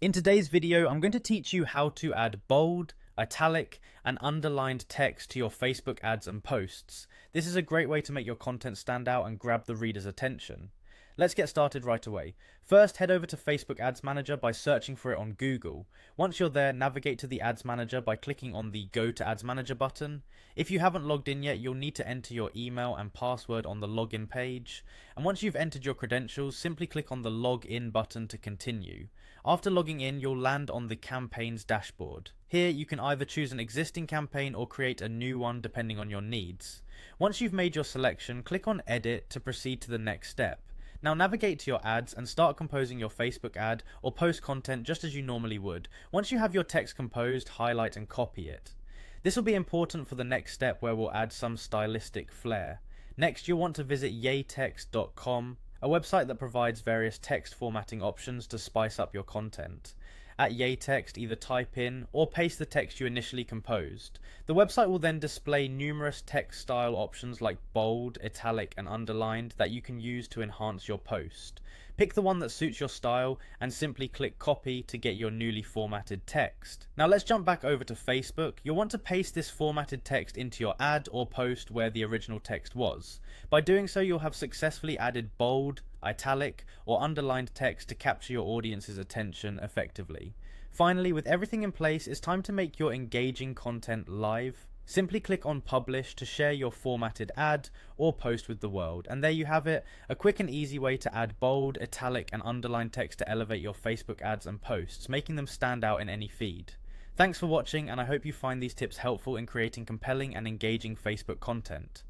In today's video, I'm going to teach you how to add bold, italic, and underlined text to your Facebook ads and posts. This is a great way to make your content stand out and grab the reader's attention. Let's get started right away. First, head over to Facebook Ads Manager by searching for it on Google. Once you're there, navigate to the Ads Manager by clicking on the Go to Ads Manager button. If you haven't logged in yet, you'll need to enter your email and password on the login page. And once you've entered your credentials, simply click on the Log In button to continue. After logging in, you'll land on the Campaigns dashboard. Here, you can either choose an existing campaign or create a new one depending on your needs. Once you've made your selection, click on Edit to proceed to the next step. Now navigate to your ads and start composing your Facebook ad or post content just as you normally would. Once you have your text composed, highlight and copy it. This will be important for the next step where we'll add some stylistic flair. Next, you'll want to visit yaytext.com, a website that provides various text formatting options to spice up your content. At Yaytext, either type in or paste the text you initially composed. The website will then display numerous text style options like bold, italic, and underlined that you can use to enhance your post. Pick the one that suits your style and simply click copy to get your newly formatted text. Now let's jump back over to Facebook. You'll want to paste this formatted text into your ad or post where the original text was. By doing so, you'll have successfully added bold, italic, or underlined text to capture your audience's attention effectively. Finally, with everything in place, it's time to make your engaging content live. Simply click on Publish to share your formatted ad or post with the world. And there you have it, a quick and easy way to add bold, italic, and underlined text to elevate your Facebook ads and posts, making them stand out in any feed. Thanks for watching, and I hope you find these tips helpful in creating compelling and engaging Facebook content.